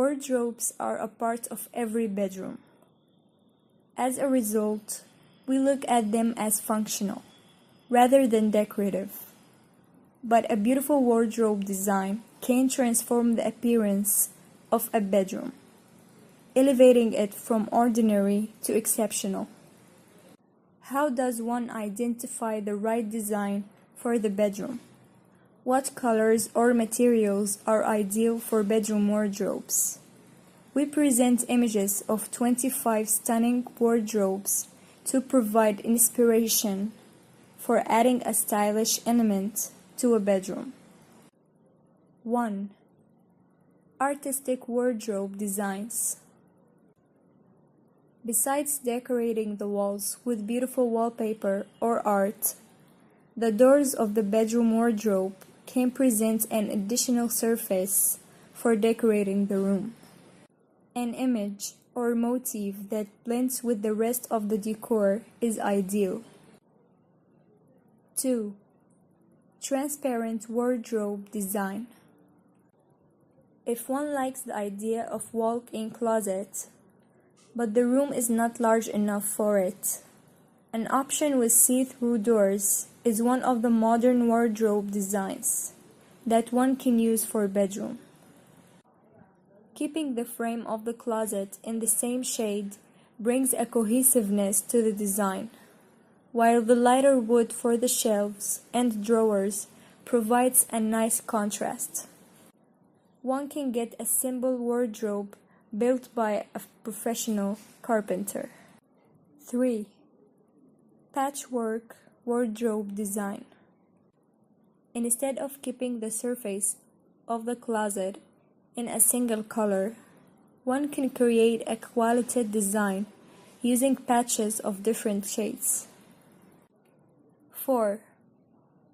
Wardrobes are a part of every bedroom. As a result, we look at them as functional, rather than decorative. But a beautiful wardrobe design can transform the appearance of a bedroom, elevating it from ordinary to exceptional. How does one identify the right design for the bedroom? What colors or materials are ideal for bedroom wardrobes? We present images of 25 stunning wardrobes to provide inspiration for adding a stylish element to a bedroom. 1. Artistic wardrobe designs. Besides decorating the walls with beautiful wallpaper or art, the doors of the bedroom wardrobe can present an additional surface for decorating the room. An image or motif that blends with the rest of the decor is ideal. 2. Transparent wardrobe design. If one likes the idea of walk-in closet, but the room is not large enough for it, an option with see-through doors is one of the modern wardrobe designs that one can use for a bedroom. Keeping the frame of the closet in the same shade brings a cohesiveness to the design, while the lighter wood for the shelves and drawers provides a nice contrast. One can get a simple wardrobe built by a professional carpenter. 3. Patchwork wardrobe design. Instead of keeping the surface of the closet in a single color, one can create a quality design using patches of different shades. 4.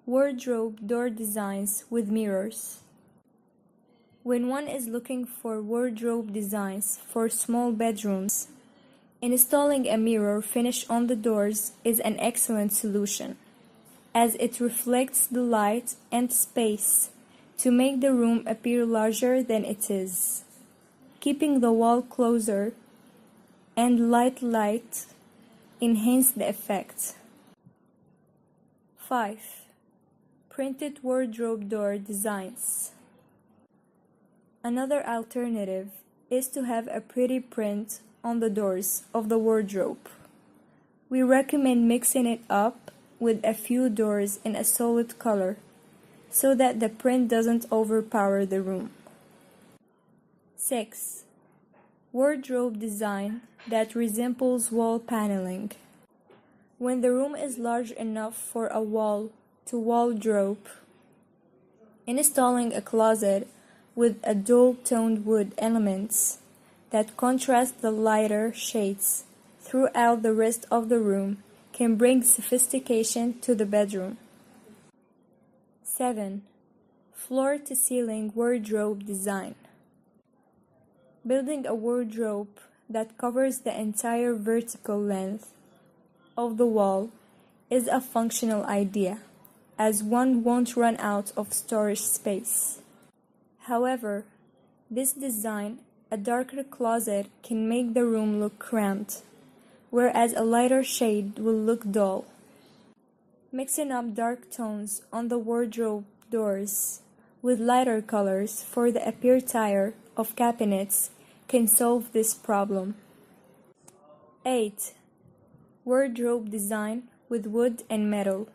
Wardrobe door designs with mirrors. When one is looking for wardrobe designs for small bedrooms, installing a mirror finish on the doors is an excellent solution, as it reflects the light and space to make the room appear larger than it is, keeping the wall closer and light enhance the effect. 5. Printed wardrobe door designs. Another alternative is to have a pretty print on the doors of the wardrobe. We recommend mixing it up with a few doors in a solid color so that the print doesn't overpower the room. 6. Wardrobe design that resembles wall paneling. When the room is large enough for a wall-to-wall wardrobe, installing a closet with a dual-toned wood elements that contrast the lighter shades throughout the rest of the room can bring sophistication to the bedroom. 7. Floor-to-ceiling wardrobe design. Building a wardrobe that covers the entire vertical length of the wall is a functional idea, as one won't run out of storage space. However, this design, a darker closet can make the room look cramped, whereas a lighter shade will look dull. Mixing up dark tones on the wardrobe doors with lighter colors for the appearance of cabinets can solve this problem. 8. Wardrobe design with wood and metal.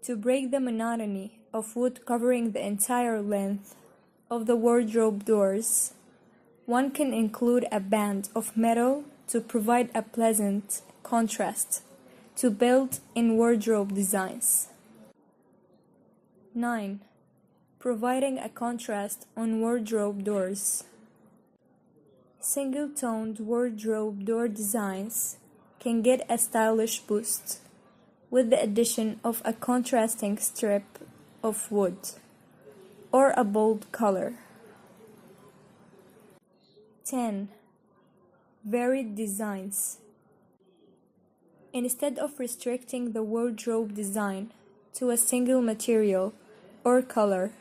To break the monotony of wood covering the entire length of the wardrobe doors, one can include a band of metal to provide a pleasant contrast to built-in wardrobe designs. 9. Providing a contrast on wardrobe doors. Single-toned wardrobe door designs can get a stylish boost with the addition of a contrasting strip of wood or a bold color. 10. Varied designs. Instead of restricting the wardrobe design to a single material or color,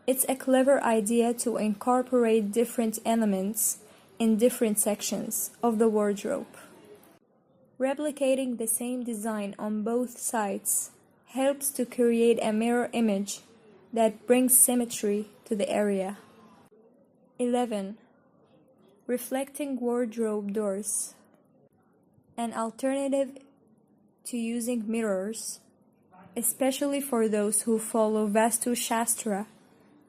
It's a clever idea to incorporate different elements in different sections of the wardrobe. Replicating the same design on both sides helps to create a mirror image that brings symmetry to the area. 11. Reflecting wardrobe doors. An alternative to using mirrors, especially for those who follow Vastu Shastra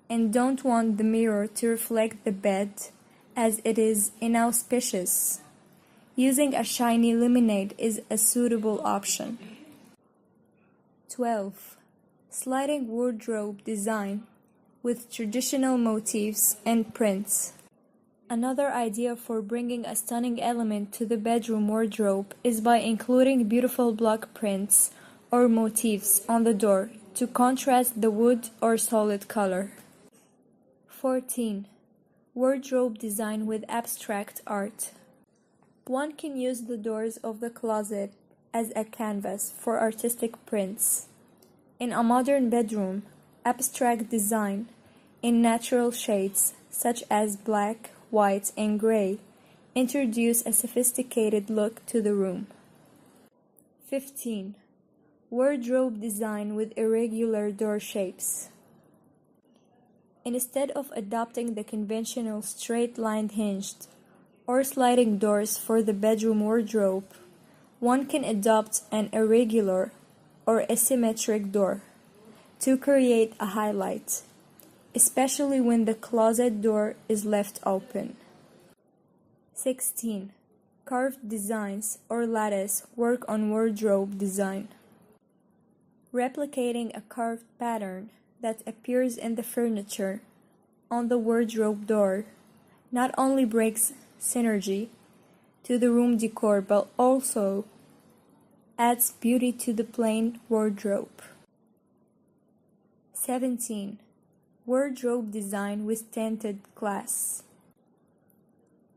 and don't want the mirror to reflect the bed as it is inauspicious. Using a shiny laminate is a suitable option. 12. Sliding wardrobe design with traditional motifs and prints. Another idea for bringing a stunning element to the bedroom wardrobe is by including beautiful block prints or motifs on the door to contrast the wood or solid color. 14. Wardrobe design with abstract art. One can use the doors of the closet as a canvas for artistic prints. In a modern bedroom, abstract design in natural shades such as black, white, and gray introduce a sophisticated look to the room. 15. Wardrobe design with irregular door shapes. Instead of adopting the conventional straight-lined hinged or sliding doors for the bedroom wardrobe, one can adopt an irregular or asymmetric door to create a highlight, especially when the closet door is left open. 16. Carved designs or lattice work on wardrobe design. Replicating a carved pattern that appears in the furniture on the wardrobe door not only brings synergy to the room decor but also adds beauty to the plain wardrobe. 17. Wardrobe design with tinted glass.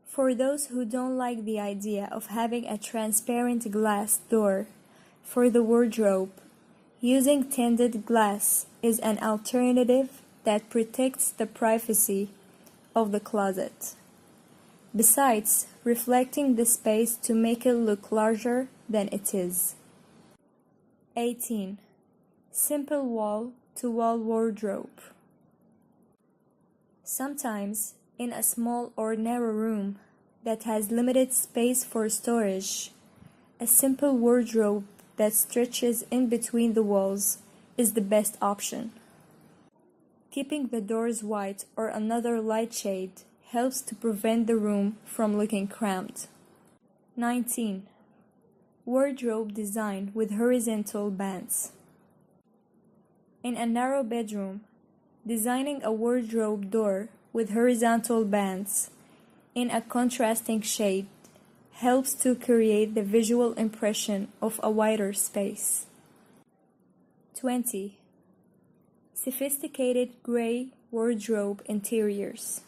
For those who don't like the idea of having a transparent glass door for the wardrobe, using tinted glass is an alternative that protects the privacy of the closet, besides reflecting the space to make it look larger than it is. 18. Simple wall-to-wall wardrobe. Sometimes, in a small or narrow room that has limited space for storage, a simple wardrobe that stretches in between the walls is the best option. Keeping the doors white or another light shade helps to prevent the room from looking cramped. 19. Wardrobe design with horizontal bands. In a narrow bedroom, designing a wardrobe door with horizontal bands in a contrasting shade helps to create the visual impression of a wider space. 20. Sophisticated gray wardrobe interiors.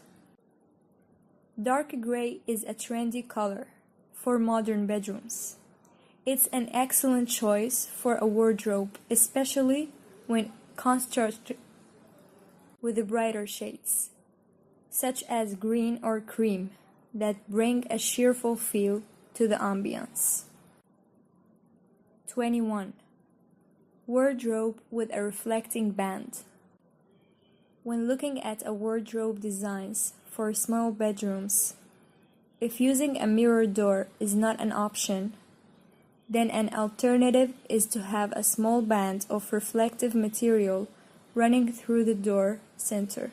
Dark gray is a trendy color for modern bedrooms. It's an excellent choice for a wardrobe, especially when contrasted with the brighter shades, such as green or cream, that bring a cheerful feel to the ambience. 21. Wardrobe with a reflecting band. When looking at a wardrobe designs for small bedrooms, if using a mirror door is not an option, then an alternative is to have a small band of reflective material running through the door center.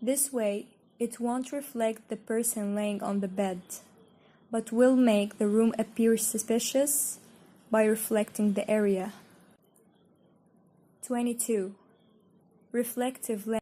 This way, it won't reflect the person laying on the bed, but will make the room appear spacious by reflecting the area. 22. Reflective lens.